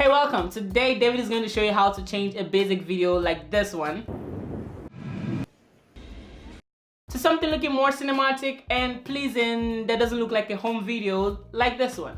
Hey, welcome. Today David is going to show you how to change a basic video like this one to something looking more cinematic and pleasing that doesn't look like a home video like this one.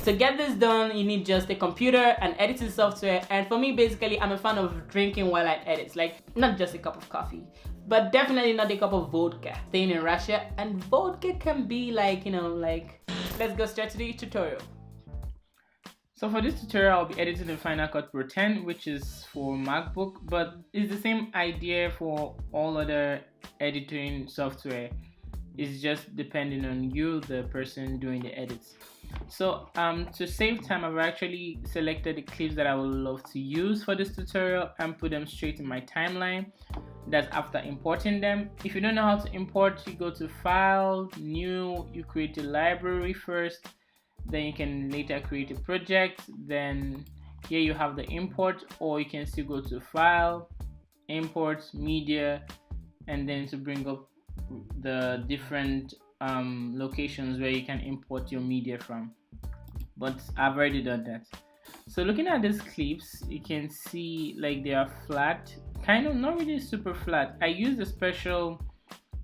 To get this done, you need just a computer and editing software, and for me, basically, I'm a fan of drinking while I edit, like not just a cup of coffee, but definitely not a cup of vodka. Staying in Russia, and vodka can be like, let's go straight to the tutorial. So for this tutorial, I'll be editing in Final Cut Pro 10, which is for MacBook, but it's the same idea for all other editing software. It's just depending on you, the person doing the edits. So to save time, I've actually selected the clips that I would love to use for this tutorial and put them straight in my timeline. That's after importing them. If you don't know how to import, you go to File, New, you create a library first, then you can later create a project. Then here you have the import, or you can still go to File, Import, Media, and then to bring up the different locations where you can import your media from, but I've already done that. So looking at these clips, you can see like they are flat, kind of not really super flat. I used a special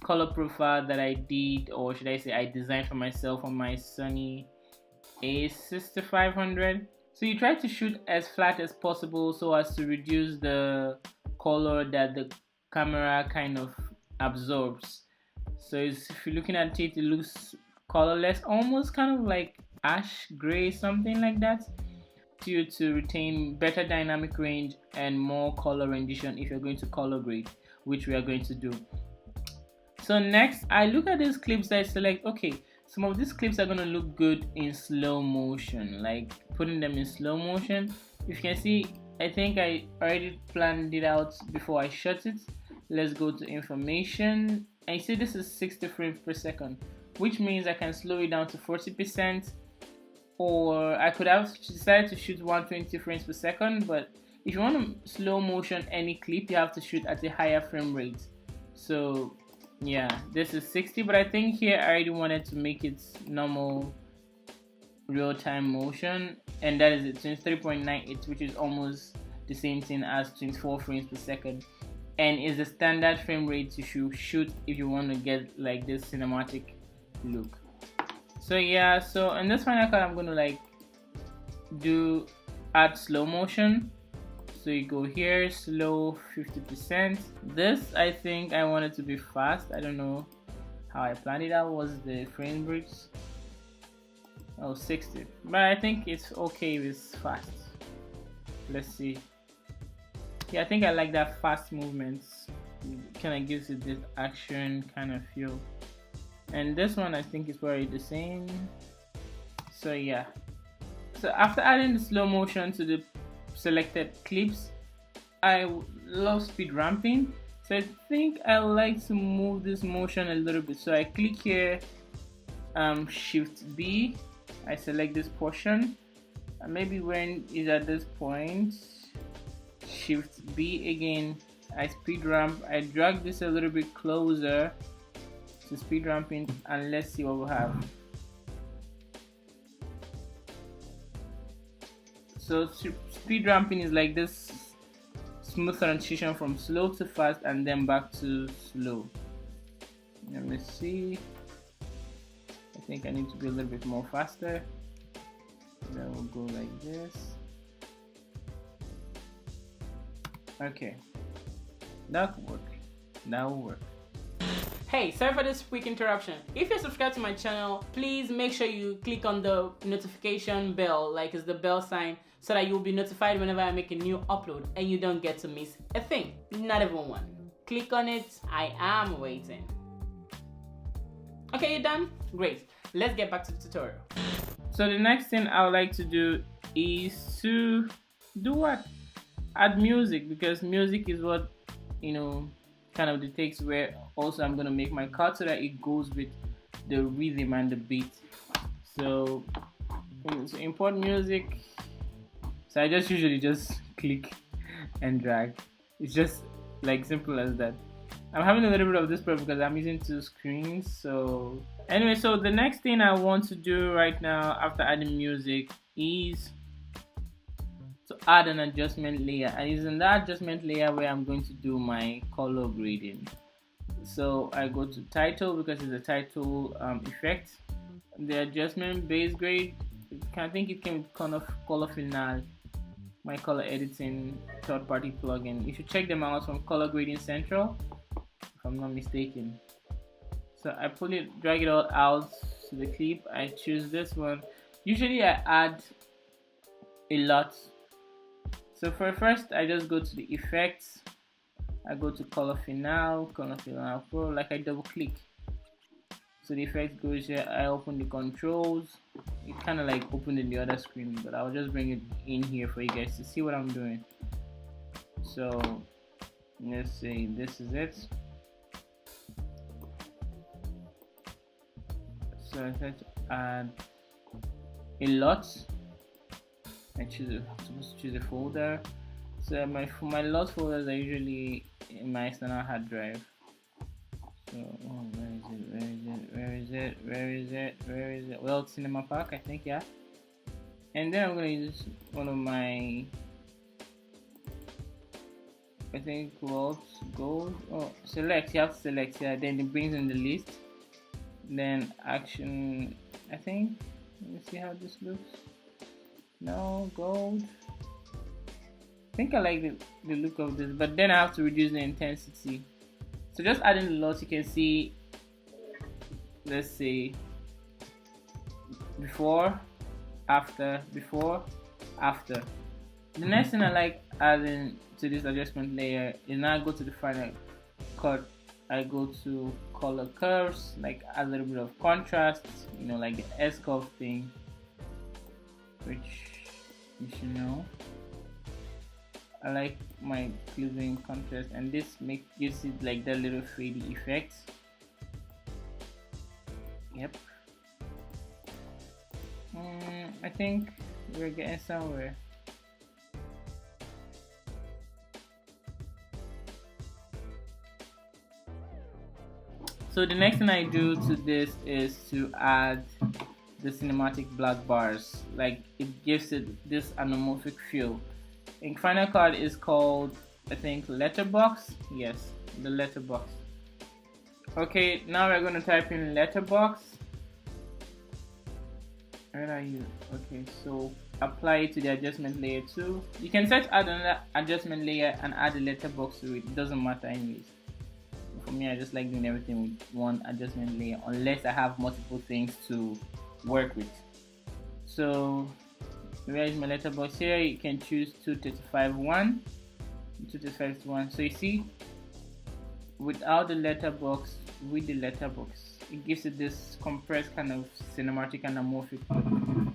color profile that I did, or should I say I designed for myself on my Sony A6500. So you try to shoot as flat as possible so as to reduce the color that the camera kind of absorbs. So if you're looking at it, it looks colorless, almost kind of like ash gray, something like that, to retain better dynamic range and more color rendition if you're going to color grade, which we are going to do. So next, I look at these clips, I select, okay, some of these clips are going to look good in slow motion, like putting them in slow motion. If you can see, I think I already planned it out before I shot it. Let's go to information. And you see this is 60 frames per second, which means I can slow it down to 40%, or I could have decided to shoot 120 frames per second, but if you want to slow motion any clip, you have to shoot at a higher frame rate. So yeah, this is 60, but I think here I already wanted to make it normal real-time motion, and that is it, 23.98, which is almost the same thing as 24 frames per second. And is the standard frame rate to shoot if you want to get like this cinematic look. So yeah, so in this Final Cut, I'm going to like add slow motion. So you go here, slow 50%. This, I think I want it to be fast. I don't know how I planned it out. Was the frame rates? Oh, 60, but I think it's okay with fast. Let's see. Yeah, I think I like that fast movements. It kind of gives it this action kind of feel. And this one I think is probably the same. So yeah. So after adding the slow motion to the selected clips, I love speed ramping. So I think I like to move this motion a little bit. So I click here, Shift B. I select this portion. And maybe when it's at this point, Shift B again, I speed ramp. I drag this a little bit closer to speed ramping, and let's see what we have. So speed ramping is like this smooth transition from slow to fast and then back to slow. Let me see. I think I need to be a little bit more faster. Then we'll go like this. Okay, that will work. That will work. Hey, sorry for this quick interruption. If you're subscribed to my channel, please make sure you click on the notification bell, like it's the bell sign, so that you'll be notified whenever I make a new upload and you don't get to miss a thing. Not even one. Click on it. I am waiting. Okay, you're done? Great. Let's get back to the tutorial. So the next thing I would like to do is to do what? Add music, because music is what, kind of dictates where also I'm going to make my cut so that it goes with the rhythm and the beat. So import music, So I just usually just click and drag. It's just like simple as that. I'm having a little bit of this problem because I'm using two screens. So anyway, so the next thing I want to do right now after adding music is to add an adjustment layer, and it's in that adjustment layer where I'm going to do my color grading. So I go to title because it's a title effect. The adjustment base grade, I think it came with color final, my color editing third-party plugin. You should check them out from Color Grading Central, if I'm not mistaken. So I pull it, drag it all out to the clip. I choose this one. Usually I add a lot. So for first, I just go to the effects. I go to color final pro, like I double click. So the effect goes here. I open the controls. It kind of like opened in the other screen, but I'll just bring it in here for you guys to see what I'm doing. So let's say this is it. So I try to add a lot. I'm supposed to choose a folder. So for my lot folders are usually in my external hard drive. So where is it? Well, Cinema Pack, I think, yeah. And then I'm gonna use one of my, I think, gold. Oh, select. You have to select, yeah. Then it brings in the list. Then action, I think. Let me see how this looks. No, gold. I think I like the look of this, but then I have to reduce the intensity. So just adding the lots, you can see, let's say, before, after, before, after. The next thing I like adding to this adjustment layer is now I go to the final cut. I go to color curves, like add a little bit of contrast, you know, like the S curve thing, which you should know. I like my closing contrast, and this gives it like that little fadey effect. Yep. I think we're getting somewhere. So the next thing I do to this is to add the cinematic black bars. Like, it gives it this anamorphic feel. In Final Cut is called, I think, letterbox. Yes, the letterbox. Okay, now we're going to type in letterbox. Where are you? Okay, so apply it to the adjustment layer too. You can search add another adjustment layer and add a letterbox to it. It doesn't matter anyways. For me, I just like doing everything with one adjustment layer unless I have multiple things to work with. So where is my letterbox? Here you can choose 235:1, 235:1. So you see, without the letterbox, with the letterbox, it gives it this compressed kind of cinematic and anamorphic look.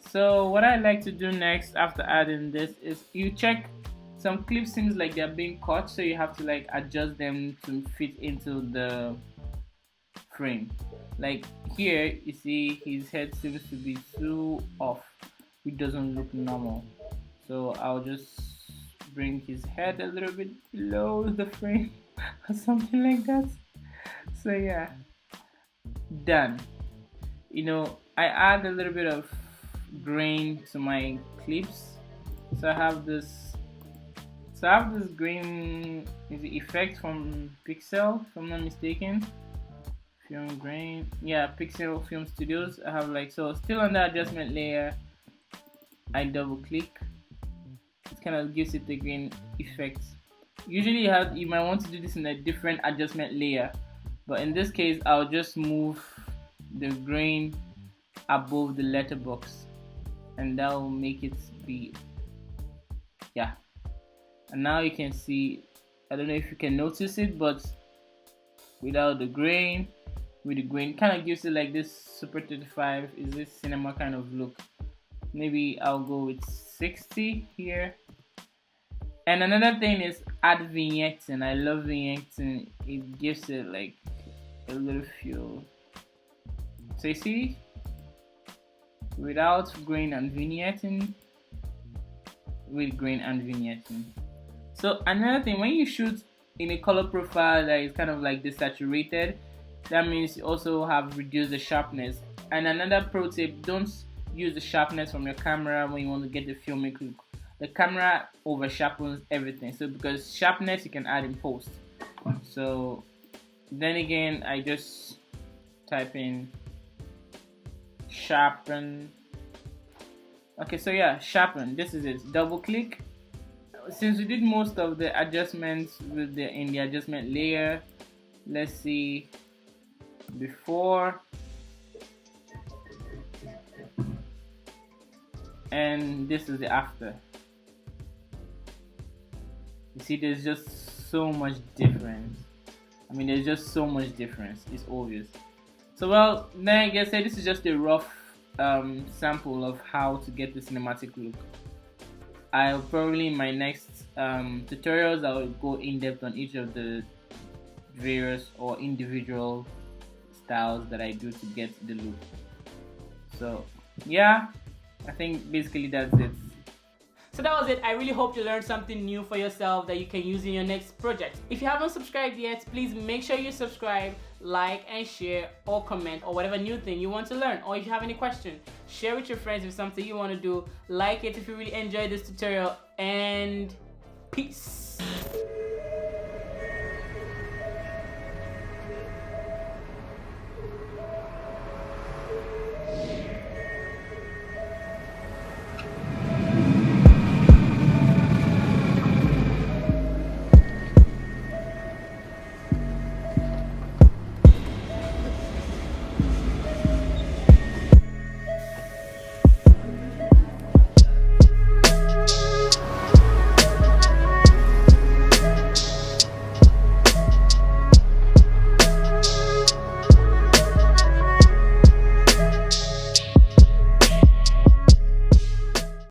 So what I like to do next after adding this is you check some clips, seems like they're being cut, so you have to like adjust them to fit into the frame. Like here you see his head seems to be too off, it doesn't look normal, so I'll just bring his head a little bit below the frame or something like that. So yeah, done. You know, I add a little bit of grain to my clips, so I have this green is the effect from Pixel, if I'm not mistaken. Film grain, yeah, Pixel Film Studios. I have like, so still on the adjustment layer, I double click. It kind of gives it the green effect. Usually you might want to do this in a different adjustment layer, but in this case I'll just move the grain above the letterbox, and that will make it be, yeah. And now you can see, I don't know if you can notice it, but without the grain, with the grain, kind of gives it like this Super 35, is this cinema kind of look. Maybe I'll go with 60 here. And another thing is add vignetting. I love vignetting. It gives it like a little feel. So you see, without grain and vignetting, with grain and vignetting. So another thing, when you shoot in a color profile that is kind of like desaturated, that means you also have reduced the sharpness. And another pro tip, don't use the sharpness from your camera when you want to get the filmic look. The camera over sharpens everything, so because sharpness you can add in post. So then again, I just type in sharpen. Okay, so yeah, sharpen, this is it. Double click. Since we did most of the adjustments in the adjustment layer, let's see before and this is the after. You see, there's just so much difference. I mean, there's just so much difference. It's obvious. So well, then I guess this is just a rough sample of how to get the cinematic look. I'll probably in my next tutorials I'll go in depth on each of the various or individual styles that I do to get the look. So yeah, I think basically that's it. So that was it. I really hope you learned something new for yourself that you can use in your next project. If you haven't subscribed yet, please make sure you subscribe, like and share or comment or whatever new thing you want to learn. Or if you have any question, share with your friends if something you want to do. Like it if you really enjoyed this tutorial, and peace.